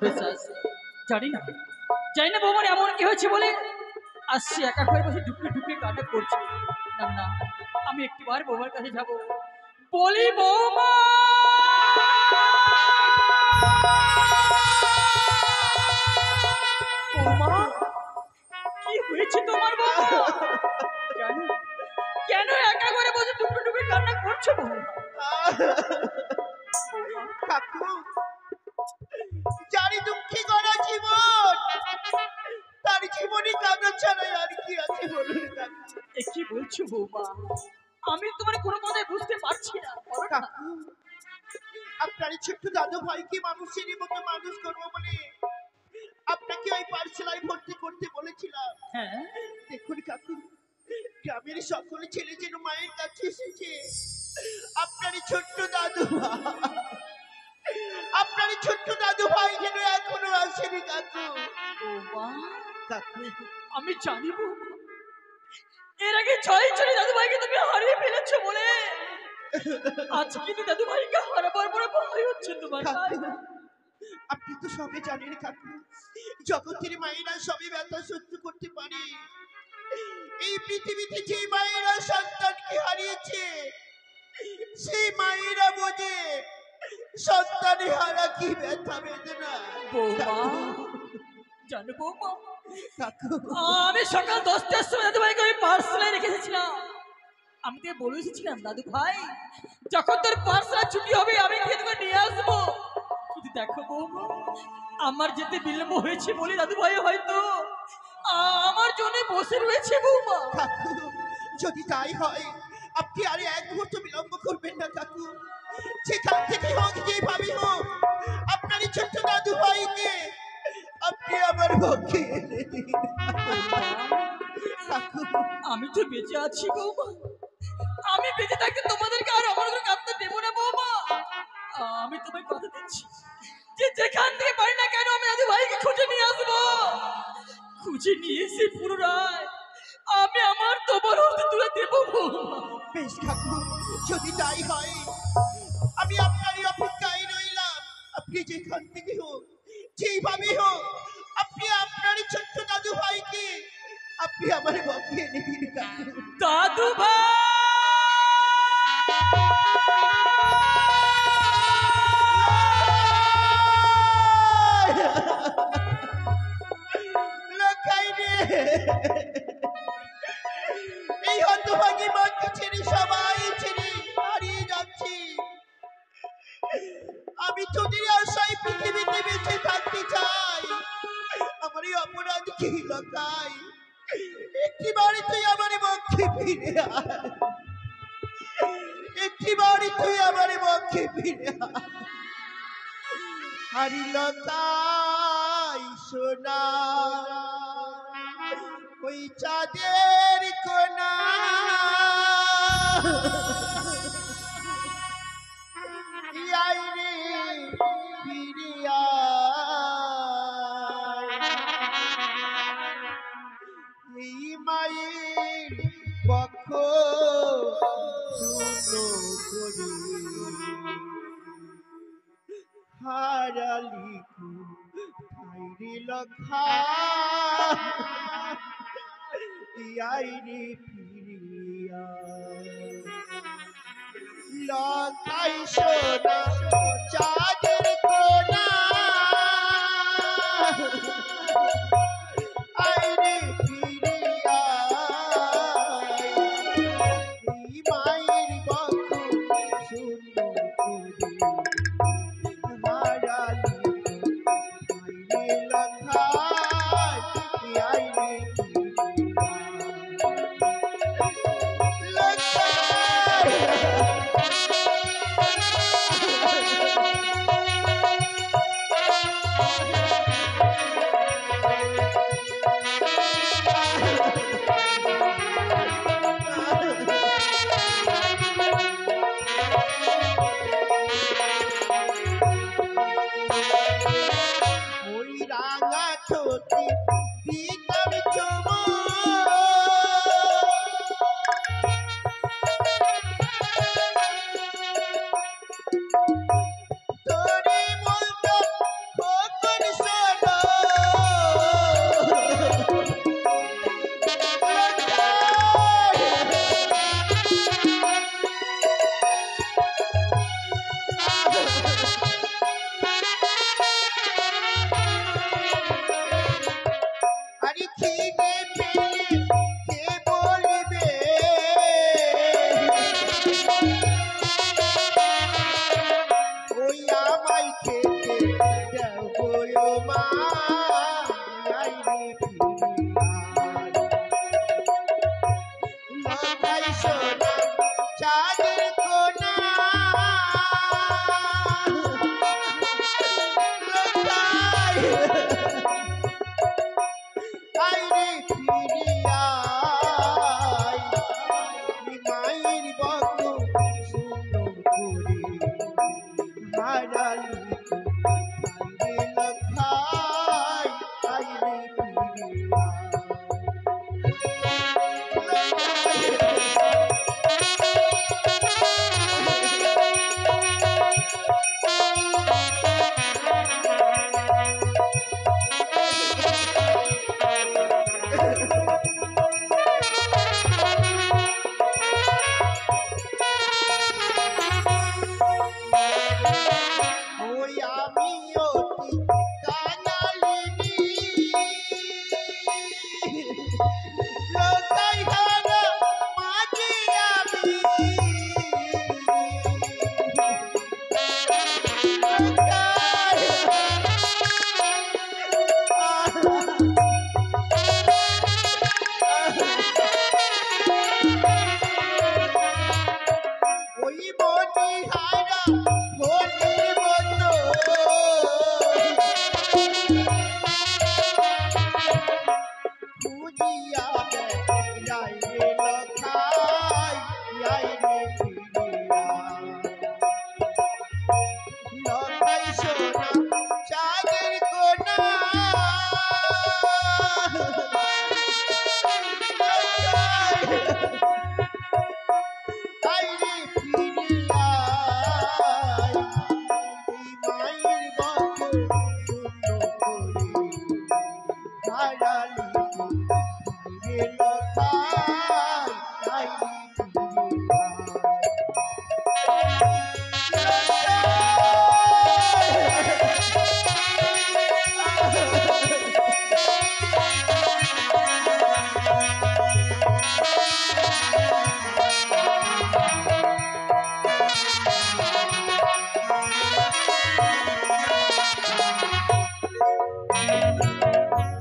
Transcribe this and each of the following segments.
বিশ্বাস। জানি না জানি না বৌমার এমন কি হয়েছে বলে আসছি একা ঘরে বসে ঢুকে ঢুকে কান্না করছে। না না, আমি একটিবার বৌমার কাছে যাব, বলি বৌমা বৌমা কি হয়েছে তোমার বৌমা? কেন কেন একা ঘরে বসে ঢুকে ঢুকে কান্না করছো বৌমা? কাকু জানি দুঃখী করা জীবন, তার জীবনে কান্না ছাড়াই আর কি আছে বলুন কাকু। এ কি বলছো বৌমা? আমি তোমার কোনো কথাই বুঝতে পারছি না। কাকু আপনার ছোট্ট দাদু ভাইকে মানুষের মতো মানুষ করবো বলে আপনাকে ওই পাঠশালায় ভর্তি করতে বলেছিলাম। হ্যাঁ দেখুন কাকু, গ্রামের সকল ছেলে যেন মায়ের কাছে এসেছে, আপনার ছোট্ট দাদু আপনার ছোট্ট দাদু ভাই যেন এখনো আসেনি কাকু। বৌমা কাকু আমি জানি বৌমা, এর আগে ছয় ছয় দাদু ভাইকে তুমি হারিয়ে ফেলেছো বলে আজকে কিন্তু দাদু ভাইকে হারাবার পরে ভয় হচ্ছে তোমার। আপনি তো সবে জানেন কাকু, জগতের মায়েরা সবে ব্যথা সহ্য করতে পারে। এই পৃথিবীতে যে মায়েরা সন্তানকে হারিয়েছে সেই মায়েরা বোঝে সন্তানে হারা কি ব্যথা বেদনা। বৌমা জানো বৌমা, কাকু আমি সকাল 10টার সময় দাদু ভাইকে আমি পার্সেলে রেখে এসেছিলাম। আমি তোকে বলে এসেছিলাম দাদু ভাই যখন তোর পার্সেল ছুটি হবে আমি গিয়ে তোকে নিয়ে আসবো। কিন্তু দেখো বৌমা, আমার যেতে বিলম্ব হয়েছে বলে দাদু ভাই হয়তো আমার জন্য বসে রয়েছে বৌমা। কাকু যদি তাই হয় আপনি আরে এক মুহূর্ত বিলম্ব করবেন না কাকু। যেখান থেকে হোক যেভাবে হোক আপনার ছোট্ট দাদু ভাইকে আপনি আমার পক্ষে এনে দিন। কাকু আমি তো বেঁচে আছি বৌমা, আমি বেঁচে থাকতে তোমাদেরকে আর আমার ঘরে কাঁদতে দেবো না বৌমা। আমি তোমায় কথা দিচ্ছি যে যেখান থেকে পারি না কেন আমি দাদু ভাইকে খুঁজে নিয়ে আসবো। খুঁজে নিয়ে এসে পুনরায় আমি আমার তোমার হতে তুলে দেবো বৌমা। বেশ কাকু, যদি তাই হয় আমি আপনারই অপেক্ষায় রইলাম। আপনি যেখান থেকে হোক যেইভাবে হোক আপনি আপনার ছোট্ট দাদু ভাইকে আপনি আমার পক্ষে এনে দিন কাকু। দাদু ভাই লোকাই রে, এই হতভাগী মাকে ছেড়ে সবাই ছেড়ে হারিয়ে যাচ্ছি। আমি তোদের আশায় পৃথিবীতে বেঁচে থাকতে চাই। আমার এই অপরাধ কি লোকাই, একটি বাড়ি তুই আমার পক্ষে ফিরে আয়, একটি বাড়ি তুই আমার পক্ষে ফিরে আয়। হারি লোকাই সোনা ওই চাঁদের কোনা, আয় রে ফিরে আয়। এই মায়ের পক্ষ শূন্য করে হারালি রে লক্ষা, আয় রে ফিরিয়া লখাই সোনা চাঁদের কোনা, আয় রে ফিরিয়া এই মায়ের বক্ষ সুন্দর করে হারালি আয় রে লখাই, আয় রে ফিরিয়া লখাই। সতী কাঙালিনী লোকাই হারা মাঝে আমি ওই বটি হারা বটির মতো বুঝিয়া যাইরে লখাই যাইরে ফিরিয়া লখাই সোনা চাঁদের কোনা আইরে ফিরিয়া এই মায়ের বচন শূন্য করে হারালি ফিরে লখাই আইরে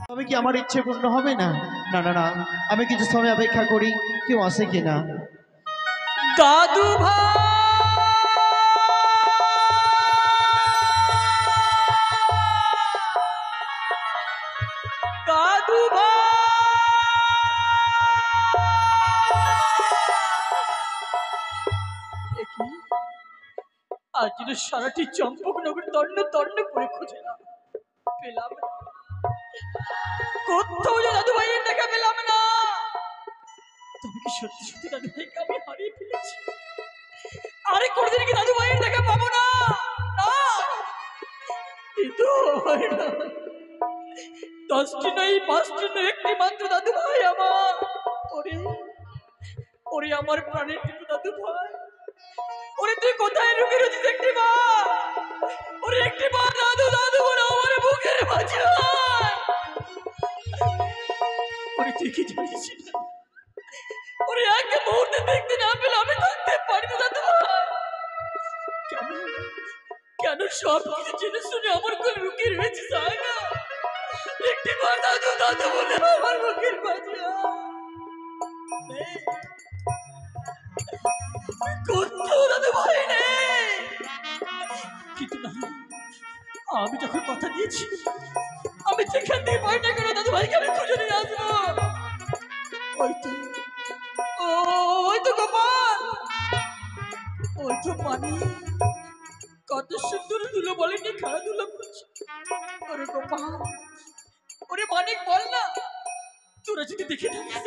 তবে কি আমার ইচ্ছে পূর্ণ হবে না? না না না, আমি কিছু সময় অপেক্ষা করি, কেউ আসে কিনা। দাদু ভাই, দাদু ভাই, আজ যেন সারাটি চম্পকনগর দণ্ড দণ্ড করে খুঁজলাম, পেলাম না। কোথাও যে দাদু ভাইয়ের দেখা পেলাম না। তবে কি সত্যি সত্যি দাদু ভাইকে আমি হারিয়ে ফেলেছি? আরে কোনদিন কি দাদু ভাইয়ের দেখা পাবো না? না, কিন্তু হয় না। 10টি নয়, 5টি নয়, একটি মাত্র দাদু ভাই আমার। ওরে ওরে আমার প্রাণের টুকু দাদু ভাই, ওরে তুই কোথায় লুকিয়ে রয়েছিস? একটি বার, ওরে একটি বার দাদু দাদু বলে আমার বুকের মাঝে। ওরে তুই কি জানিস না? ওরে এক মুহূর্তে দেখতে না পেলে আমি থাকতে পারি না দাদু ভাই। কেন কেন সব কিছু জেনে শুনে আমার কোলে লুকিয়ে রয়েছিস? আয় না, একটি বার দাদু দাদু বলে আমার বুকের মাঝে। কোথাও দাদু ভাই নেই। কিন্তু না, আমি যখন কথা দিয়েছি আমি যেখান থেকে পাই না কেন দাদু ভাইকে আমি খুঁজে নিয়ে আসবো। ওই তো ওই তো গোপাল, ওই তো পানি কত সুন্দর ধুলো বলেনি, খেলাধুলো করছে। ওরে গোপাল, ওরে মানিক বল না, তোরা যদি দেখে থাকিস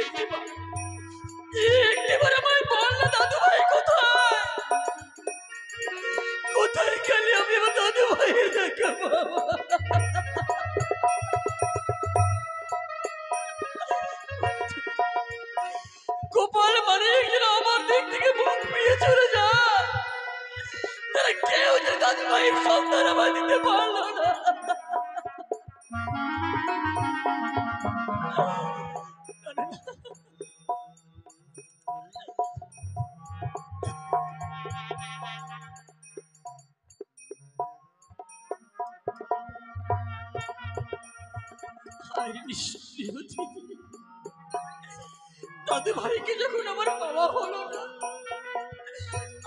একটিবার আমায় বল না দাদু ভাই কোথায়? কোথায় গেলে আমি আমার দাদু ভাইয়ের দেখা পাবো? গোপাল মানিক যেন আমার দিক থেকে মুখ ফিরিয়ে চলে যায়। তারা কেউ যে দাদু ভাইয়ের সন্ধান আমায় দিতে পারলো না। দাদু ভাইকে যখন আমার পাওয়া হলো না,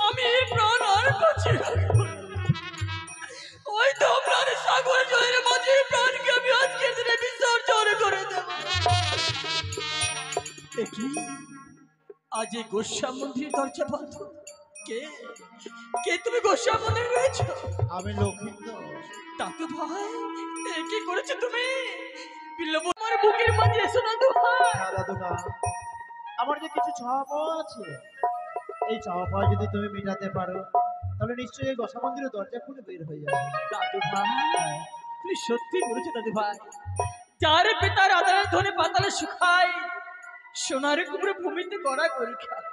আমি প্রাণ আর বাঁচিয়ে রাখবো না। ওই তো প্রাণ সাগর জলের মাঝে প্রাণকে আমি আজকের দিনে বিসর্জন করে দেব। দেখি আজ এই গোস্বা মন্দির দরজা বন্ধ। কে কে তুমি গোস্বা মন্দির রয়েছো? আমি লক্ষিন্দর। দাদু ভাই, কি করেছো তুমি? বিলম্ব আমার বুকের মাঝে এসো দাদু ভাই। না দাদু না, আমার যে কিছু চাওয়া পাওয়া আছে, এই চাওয়া পাওয়া যদি তুমি মেটাতে পারো তাহলে নিশ্চয়ই এই গোসা মন্দিরের দরজা খুলে বের হয়ে যাবে। দাদু ভাই, তুমি সত্যি বলেছো দাদু ভাই। যার পিতার আদারের ধনে পাতালে শুকায়, সোনার কুমড়ে ভূমিতে গড়া করি খায়,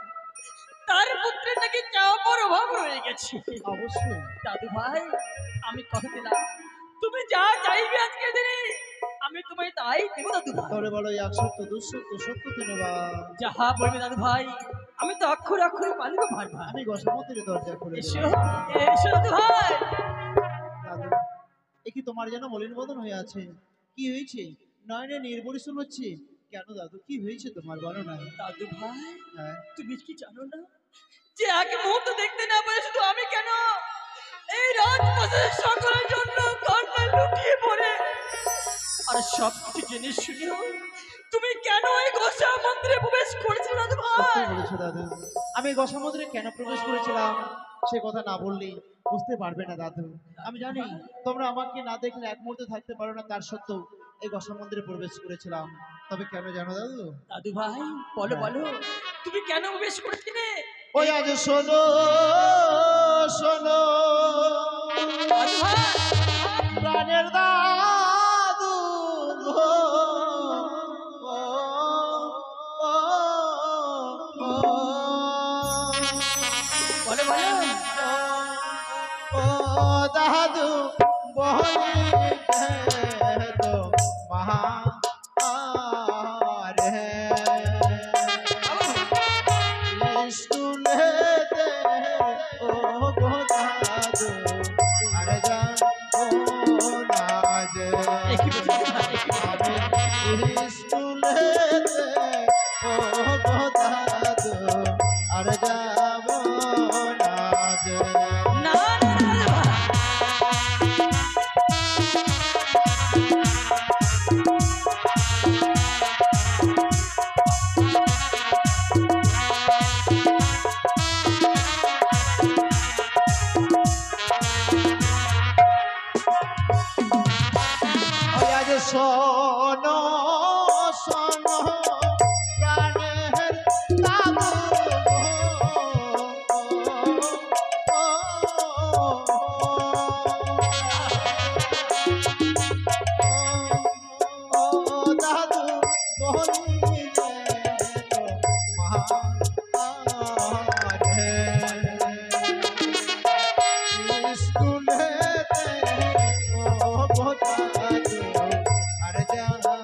তার পুত্রের নাকি চাওয়া পাওয়ার অভাব রয়ে গেছে। অবশ্যই দাদু ভাই, আমি কথা দিলাম তুমি যা চাইবে আজকের দিনে আমি তোমায় তাই দেব দাদু ভাই। তাহলে বলো 100 200 70 ধন্যবাদ। যাহা বলবে দাদু ভাই আমি তো অক্ষরে অক্ষরে পালিব ভাই ভাই। আমি গোসামন্দিরের দরজা খুলে এসো দিলাম। এসো দাদু ভাই। দাদু এ কি তোমার যেন মলিন বদন হয়ে আছে, কি হয়েছে? নয়নে নির্বরিশন হচ্ছে কেন দাদু, কি হয়েছে তোমার বলো না? দাদু ভাই হ্যাঁ তুমি কি জানো না যে আগে মুহূর্ত দেখতে না পারে শুধু আমি কেন এই রাজপ্রাসাদের সকলের জন্য কান্না লুটিয়ে পড়ে আর সব কিছু জেনে শুনেও তুমি কেন এই গোসা মন্দিরে প্রবেশ করেছো দাদু সত্যি ভাই? বলেছো দাদু, আমি গোসামন্দিরে কেন প্রবেশ করেছিলাম সে কথা না বললে বুঝতে পারবে না দাদু। আমি জানি তোমরা আমাকে না দেখলে এক মুহূর্তে থাকতে পারো না, তার সত্ত্বেও এই গোসামন্দিরে প্রবেশ করেছিলাম। তবে কেন জানো দাদু? দাদু ভাই বলো বলো তুমি কেন প্রবেশ করেছিলে? ওই আজ শোনো শোনো দাদু ভাই প্রাণের দাদু গো, ও, ও, ও, বলো বলো ও দাদু বলি তো মহা রে স্কুলেতে ও গো দাদু আর যা ও নাজ একই বলছি দাদু ভাই, একই বলছি। আমি স্কুলেতে ও গো দাদু আর যাব নাজ। না না দাদু ভাই ওই আজ শোনো শোনো প্রাণের দাদু গো, ও দাদু বলি রে স্কুলেতে ও গো দাদু আর যাব না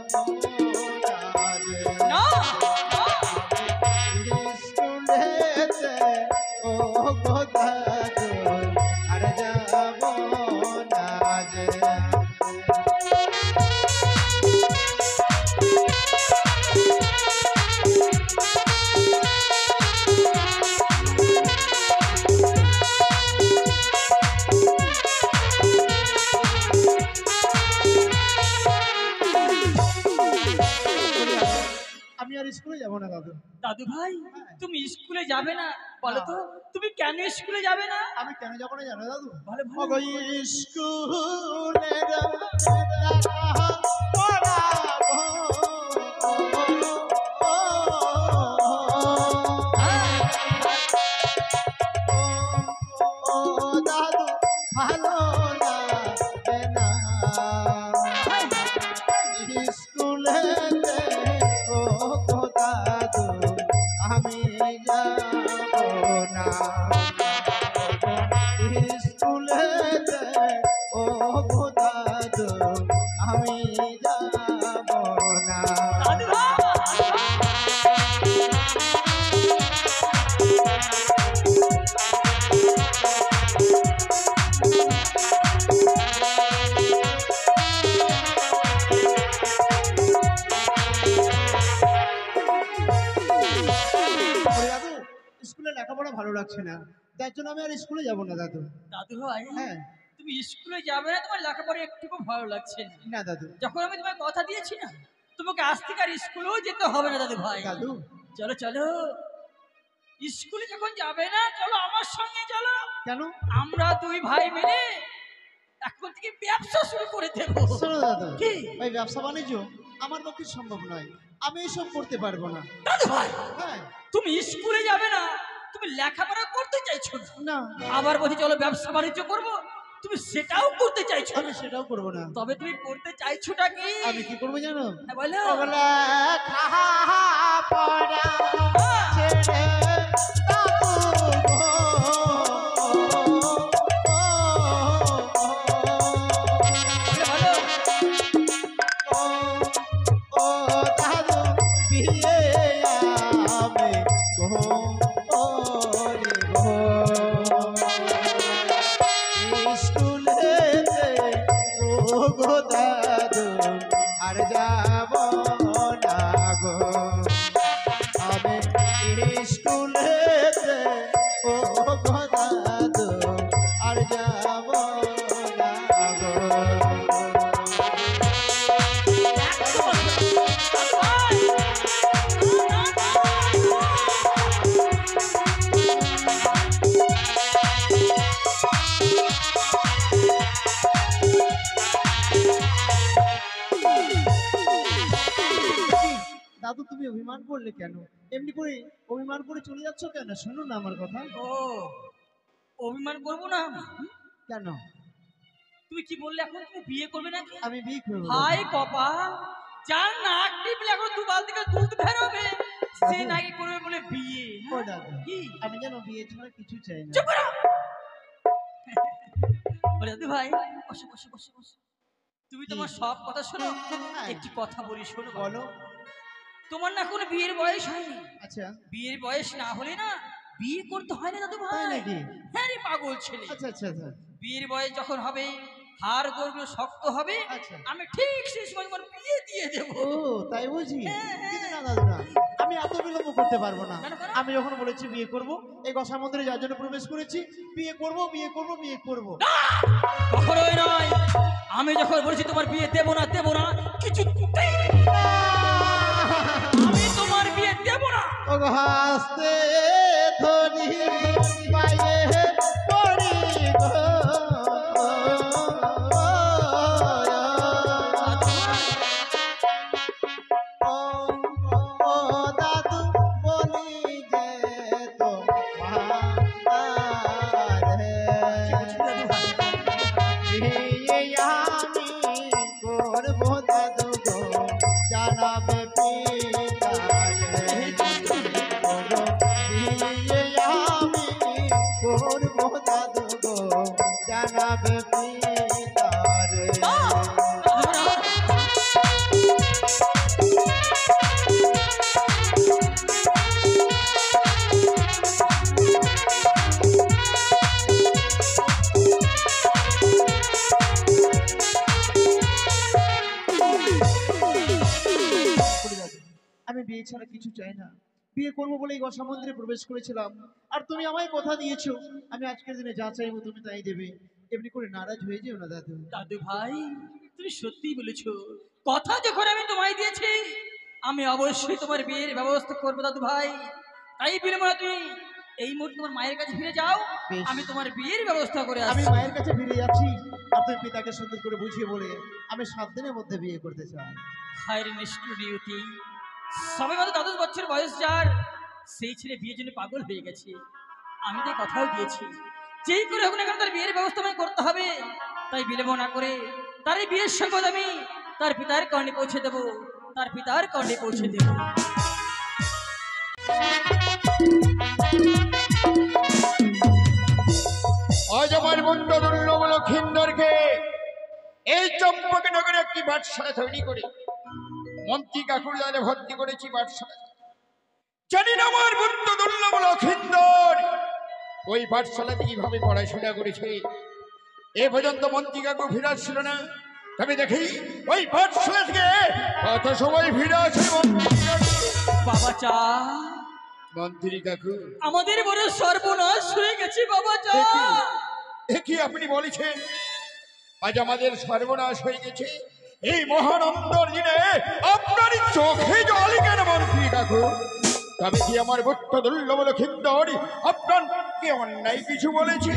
স্কুলেতে ও গো দাদু আর যাব নাজ। আমি আর স্কুলে যাব না দাদু। দাদু ভাই তুমি স্কুলে যাবে না বলো তো তুমি কেন স্কুলে যাবে না? আমি কেন যাব না জানো দাদু? ভালো ভালো ওগো স্কুলের লেখা পড়াবো, ও দাদু ভালো লাগে না স্কুলেতে ও গো দাদু আমি যাব না স্কুলেতে ও গো দাদু আমি যাব না। দাদু ভাই ওরে দাদু স্কুলে লেখাপড়া ভালো লাগছে না, তার জন্য আমি আর স্কুলে যাব না দাদু। দাদু ভাই হ্যাঁ তুমি স্কুলে যাবে না তোমার লেখাপড়া একটুকু ভালো লাগছে না। না দাদু। যখন আমি তোমায় কথা দিয়েছি না তোমাকে আজ থেকে আর স্কুলেও যেতে হবে না দাদু ভাই। দাদু চলো চলো স্কুলে যখন যাবে না চলো আমার সঙ্গে চলো, কেন? আমরা দুই ভাই মিলে এখন থেকে ব্যবসা শুরু করে দেবো। শোনো দাদু, কি? ওই ব্যবসা বাণিজ্য আমার পক্ষে সম্ভব নয়, আমি এসব করতে পারবো না। দাদু ভাই হ্যাঁ তুমি স্কুলে যাবে না তুমি লেখাপড়া করতে চাইছো না, না আবার বলছি চলো ব্যবসা বাণিজ্য করবো তুমি সেটাও করতে চাইছো আমি না। সেটাও করবো না। তবে তুমি করতে চাইছোটা কি? আমি কি করবো জানো? হ্যাঁ, বলো লেখাপড়া ছেড়ে দাদু গো, দাদু আর যাব না গো আমি স্কুলেতে ও গো দাদু আর যাব না গো দাদু তুমি অভিমান করলে কেন? এমনি করে অভিমান করে চলে যাচ্ছ কেন? শোনো না আমার কথা। ও অভিমান করবো না কেন? তুমি কি বললে এখন তুমি বিয়ে করবে নাকি? আমি বিয়ে করবো। হাই কপাল, যার নাক টিপলে এখন দু বালতি করে দুধ বেরোবে সে নাকি করবে বলে বিয়ে। ও দাদু, কি আমি যেন বিয়ে ছাড়া কিছু চাই না। চুপ করো। বলে দাদু ভাই বসো বসো বসো বসো, তুমি তোমার সব কথা শোনো, একটি কথা বলি শোনো। বলো। তোমার না কোনো বিয়ের বয়স হয়নি। আচ্ছা। বিয়ের বয়স না হলে না বিয়ে করতে হয় না দাদু তাই ভাই। নাকি? হ্যাঁ রে পাগল ছেলে। আচ্ছা আচ্ছা আচ্ছা বিয়ের বয়স যখন হবে, হাড় গোড়গুলো শক্ত হবে, আচ্ছা। আমি ঠিক সেই সময় তোমার বিয়ে দিয়ে দেবো। ও তাই বুঝি। হ্যাঁ, হ্যাঁ। কিন্তু না দাদু না, আমি এত বিলম্ব করতে পারবো না। কেন, কেন? আমি যখন বলেছি বিয়ে করব, এই গোসা মন্দিরে যার জন্য প্রবেশ করেছি, বিয়ে করব বিয়ে করব বিয়ে করব। কখনোই নয়, আমি যখন বলেছি তোমার বিয়ে দেবো না দেবো না, কিছুতেই আমি তোমার বিয়ে দেবো না। ও গো হাসতে ধরি পায়ে পড়ি গো। ও দাদু বলি যে তোমার বিয়ে আমি করবো দাদু গো, জানাবে পিতারে। বিয়ে আমি করবো দাদু গো, জানাবে পিতারে। আমি বিয়ে ছাড়া কিছু চাই না। বিয়ে করবো বলে এই গোসা মন্দিরে প্রবেশ করেছিলাম, আর তুমি আমায় কথা দিয়েছো আমি আজকের দিনে যা চাইবো তুমি তাই দেবে। এমনি করে নারাজ হয়ে যেও না দাদু। দাদু ভাই তুমি সত্যিই বলেছো, কথা যখন আমি তোমায় দিয়েছি আমি অবশ্যই তোমার বিয়ের ব্যবস্থা করবো দাদু ভাই। তাই বিলম্ব না, তুমি এই মুহূর্তে তোমার মায়ের কাছে ফিরে যাও, বেশ। আমি তোমার বিয়ের ব্যবস্থা করে আমি আসছি। মায়ের কাছে ফিরে যাচ্ছি, আর তুমি পিতাকে সুন্দর করে বুঝিয়ে বলে আমি 7 দিনের মধ্যে বিয়ে করতে চাই। হায়রে নিষ্ঠুর নিয়তি, সবে মাত্র 12 বছর বয়স যার, সেই ছেলে বিয়ের জন্য পাগল হয়ে গেছে। আমি তাই কথাও দিয়েছি, যেই করে হোক না কেন তার বিয়ের ব্যবস্থা আমায় করতে হবে। তাই বিলম্ব না করে তার এই বিয়ের সংবাদ আমি তার পিতার কর্ণে পৌঁছে দেব, তার পিতার কর্ণে পৌঁছে দেব। আজ আমার বন্ধু দুর্লভ লক্ষিন্দরকে এই চম্পকনগরে একটি পাঠশালা তৈরি করে মন্ত্রী কাকুর দ্বারে ভর্তি করেছি পাঠশালা। জানি না আমার বন্ধু দুর্লভ লক্ষিন্দর ওই পাঠশালাতে কিভাবে পড়াশোনা করেছে। এ পর্যন্ত মন্ত্রী কাকু ফিরে আসছিল না, তবে দেখি ওই পাঠশালা থেকে কত সময় ফিরে আসে মন্ত্রী কাকু। বাবা চা, মন্ত্রী কাকু আমাদের বড় সর্বনাশ হয়ে গেছে বাবা চা। কি আপনি বলেছেন আজ আমাদের সর্বনাশ হয়ে গেছে? এই মহানন্দর দিনে আপনার চোখে জল কেন মন্ত্রী কাকু? তবে কি আমার বট্ট দুর্লভ লক্ষিন্দর আপনার কি অন্যায় কিছু বলেছে?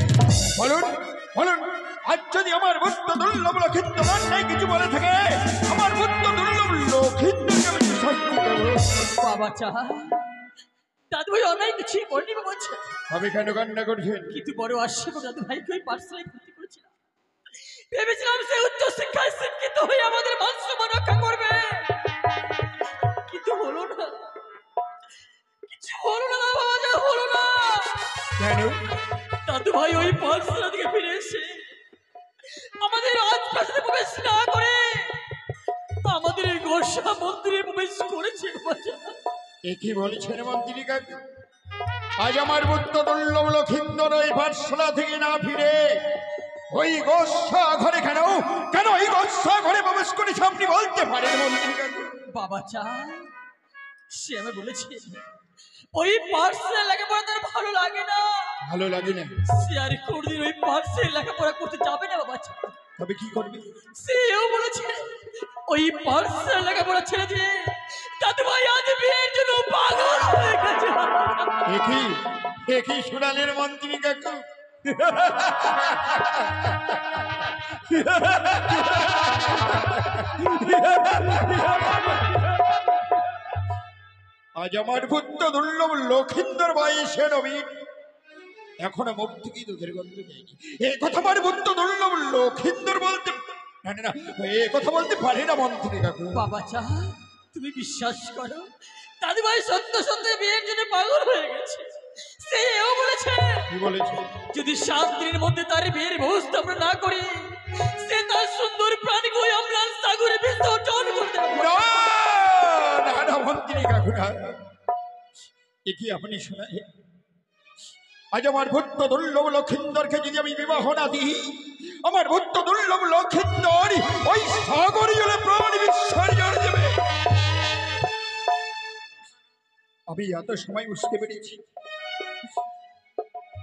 বলুন বলুন, আজ যদি আমার বট্ট দুর্লভ লক্ষিন্দর অন্যায় কিছু বলে থাকে, আমার বট্ট দুর্লভ লক্ষিন্দরকে আমি শাস্তি দেব। বাবা চা, দাদু ভাই অনেক কিছুই করেনি বলছে, তবে কেন কান্না করছেন? কিন্তু বড় আশ্চর্য, দাদু ভাইকে ওই পাঠশালায় ভর্তি করেছিলাম, ভেবেছিলাম সে উচ্চ শিক্ষায় শিক্ষিত হয়ে আমাদের মান সম্মান রক্ষা করবে, কিন্তু হলো না, কিছু হলো না বাবা চা, হলো না। কেন? দাদু ভাই ওই পাঠশালা থেকে ফিরে এসে আমাদের রাজপ্রাসাদে প্রবেশ না করে আমাদের এই গোসা মন্দিরে প্রবেশ করেছে বাবা চা। এ কি বলছেন মন্ত্রী কাকু? আজ আমার বুদ্ধ দুর্লভ লক্ষিন্দর ওই পাঠশালা থেকে না ফিরে ওই গোস্বা ঘরে কেন কেন ওই গোস্বা ঘরে প্রবেশ করেছে আপনি বলতে পারেন মন্ত্রী কাকু? বাবা চা সে আমি বলেছি ওই পার্সেল লেখাপড়া তার ভালো লাগে না। ভালো লাগে না? সে আর কোনদিন ওই পার্সেল লেখাপড়া করতে যাবে না বাবা চা। তবে কি করবে? সেও বলেছে ওই পার্সেল লেখাপড়া ছেড়ে দিয়ে দাদু ভাই আজ বিয়ের জন্য পাগল হয়ে গেছে। একই একই শোনালেন মন্ত্রী কাকু। আজ আমার পুত্র দুর্লভ লক্ষিন্দর বয়সে নবীন এখনো মুখ থেকে দুধের গন্ধ নেয়নি। এই কথা আমার পুত্র দুর্লভ লক্ষিন্দর বলতে না না না এই কথা বলতে পারে না মন্ত্রী কাকু। বাবা চা তুমি বিশ্বাস করো দাদু ভাই সত্য সত্য বিয়ের জন্য পাগল হয়ে গেছে। সেও বলেছে কি বলেছে? যদি 7 দিনের মধ্যে তার বিয়ের ব্যবস্থা আমরা না করি সে তার সুন্দর প্রাণীকে ওই অম্লান সাগরে বিসর্জন করে দেবে। না না না মন্ত্রী কাকু না, এ কি আপনি শোনায়? আজ আমার পুত্র দুর্লভ লক্ষিন্দরকে যদি আমি বিবাহ না দিই আমার পুত্র দুর্লভ লক্ষিন্দর ওই সাগরে জলে প্রাণ বিসর্জন দেবে। আমি এত সময় বুঝতে পেরেছি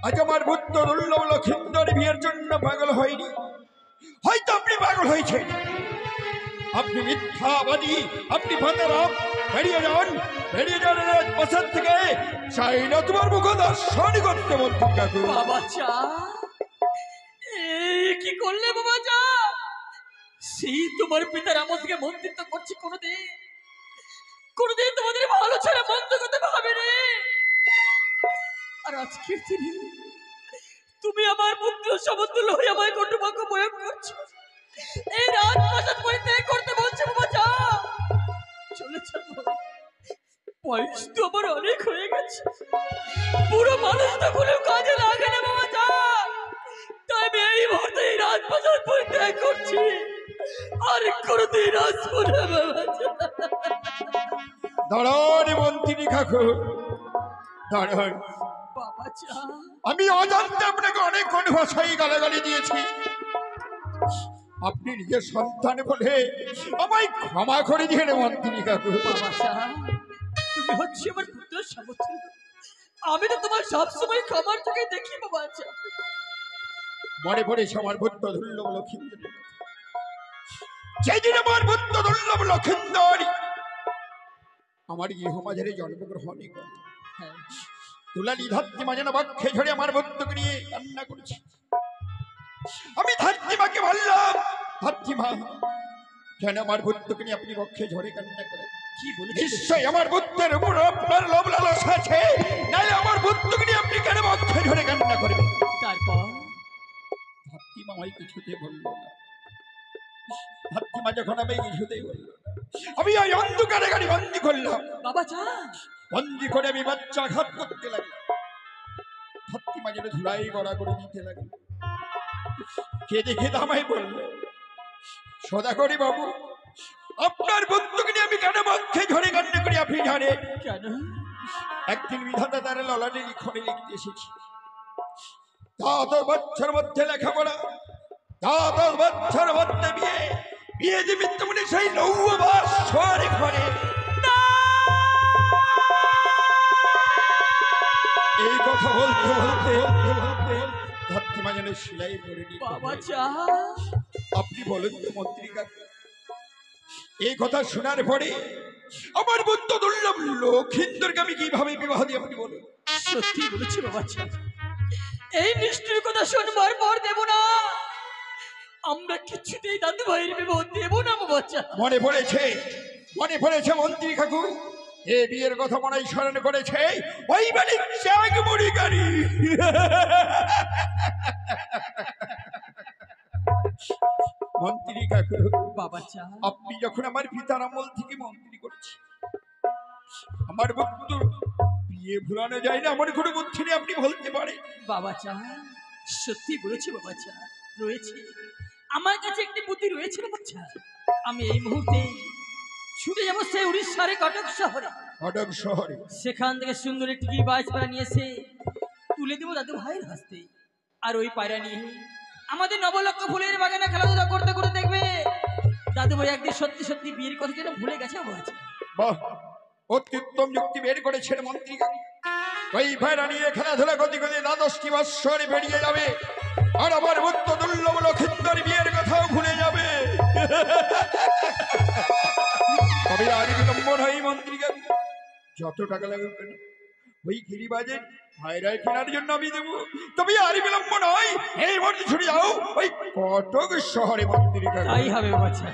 আজ আমার পুত্র দুর্লভ লক্ষিন্দর বিয়ের জন্য পাগল হয়নি, হয়তো আপনি পাগল হয়েছে। আপনি মিথ্যাবাদী, আপনি ফাতারাম। বেরিয়ে যান রাজপ্রাসাদ থেকে, চাই না তোমার মুখ দর্শন করতে মন্ত্রী কাকু। বাবা চা এই কি করলে বাবা চা? সেই তোমার পিতার আমল থেকে মন্ত্রিত্ব করছি কোনোদিন কোনোদিন তোমাদের ভালো ছেড়ে মন্দ করতে ভাবেনি। আর আজকের দিনে তুমি আমার পুত্র সমতুল্য হয়ে আমায় কটুবাক্য প্রয়োগ করছো। এই রাজপ্রাসাদ পরিত্যাগ করতে বলছে বাবা চা। চলে যাবো, বয়স তো আমার অনেক হয়ে গেছে, পুরো মানুষটা বলেও কাজে লাগে না বাবা চা। তাই আমি এই মুহূর্তে এই রাজপ্রাসাদ পরিত্যাগ করছি। আর কোনোদিন আসবো না বাবা চা। দাঁড়ান মন্ত্রী কাকু দাঁড়ান। বাবা চা আমি অজান্তে আপনাকে অনেক ভাষায় গালাগালি দিয়েছি, আপনি নিজের সন্তান বলে আমায় ক্ষমা করে দিয়ে মন্ত্রী কাকু। বাবা চা তুমি হচ্ছে আমার পুত্র সমতুল্য, আমি তো তোমার সবসময় ক্ষমার চোখে দেখি বাবা চা। মনে পড়েছে আমার পুত্র দুর্লভ লক্ষিন্দর, যেদিন আমার পুত্র দুর্লভ লক্ষিন্দর আমার গৃহমাঝারে জন্মগ্রহণ করে তুলালি ধাত্রীমা যেন বক্ষে ঝরে আমার পুত্রকে নিয়ে কান্না করেছে। আমি ধাত্রীমাকে বললাম, ধাত্রীমা কেন আমার পুত্রকে নিয়ে আপনি বক্ষে ঝরে কান্না করেন? কি বলে নিশ্চয় আমার পুত্রের উপর আপনার লোভ লালসা আছে, নাহলে আমার পুত্রকে নিয়ে আপনি কেন বক্ষে ঝরে কান্না করবেন? তারপর ধাত্রীমা আমায় কিছুতে বলল না। ধাত্রীমা যখন আমি কিছুতেই বলল না, আমি ওই অন্ধকারে গাড়ি বন্দি করলাম। বাবা চা বন্দি করে আমি বাচ্চা ঘাত করতে লাগলাম। ধাত্রীমা যেন ধুলাই গড়া করে দিতে লাগলো। কেঁদে কেঁদে আমায় বলল, সদাগরি বাবু আপনার বন্ধুকে নিয়ে আমি কেন বক্ষে ঝরে কান্না করি আপনি জানেন? কেন? একদিন বিধাতা তার ললাটে লিখনে লিখতে এসেছি, 10 বছর মধ্যে লেখাপড়া, 10 বছর মধ্যে বিয়ে যে বিদ্যমানে সেই নৌবাস ঘরে ঘরে। এই কথা বলতে বলতে ধাত্রীমা যেন সেলাই করে নিতে। বাবা চা আপনি বলেন তো মন্ত্রী কাকু, এই কথা শোনার পরে আমার বন্ধু দুর্লভ লক্ষিন্দরকে আমি কিভাবে বিবাহ দিই আপনি বলুন? সত্যি বলেছি বাবা চা, এই নিষ্ঠুর কথা শুনবার পর দেব না, আমরা কিছুতেই দাদু ভাইয়ের বিবাহ দেব না বাবা চা। মনে পড়েছে মন্ত্রী কাকু, এ বিয়ের কথা মনে স্মরণ করেছে ওই বাড়ির চাক মুড়ি গাড়ি। মন্ত্রী কাকু বাবা চা আপনি যখন আমার পিতার আমল থেকে মন্ত্রী করেছি, আমার বন্ধু বিয়ে ভুলানো যায় না এমন কোনো বুদ্ধি নেই আপনি বলতে পারেন? বাবা চা সত্যি বলেছি বাবা চা, রয়েছে আমার কাছে একটি বুদ্ধি রয়েছে বাবা চা। আমি এই মুহূর্তে ছুটে যাবো সেই উড়িষ্যার কটক শহরে। কটক শহরে সেখান থেকে সুন্দর একটি বাইশ পায়রা নিয়ে এসে তুলে দেবো দাদু ভাইয়ের হাসতে। আর ওই পায়রা নিয়ে আমাদের নবলক্ষ ফুলের বাগানে খেলাধুলা করতে করতে দেখবে দাদু ভাই একদিন সত্যি সত্যি বিয়ের কথা যেন ভুলে গেছে বলছে। বাহ, অত্যুত্তম যুক্তি বের করেছেন মন্ত্রী। ওই ভেড়া নিয়ে খেলাধুলা করতে করতে দ্বাদশটি বৎসর বেরিয়ে যাবে, আর আমার বুদ্ধ দুর্লভ লক্ষিন্দর বিয়ের কথাও ভুলে যাবে। তবে আর বিলম্ব নয় মন্ত্রী, যত টাকা লাগবে কেন ওই গিরিবাজের ভাইরাই কেনার জন্য আমি দেবো। তবে আর বিলম্ব নয়, এই মুহূর্তে ছুটে যাও ওই কটক শহরে মন্ত্রী। তাই হবে বাচ্চা।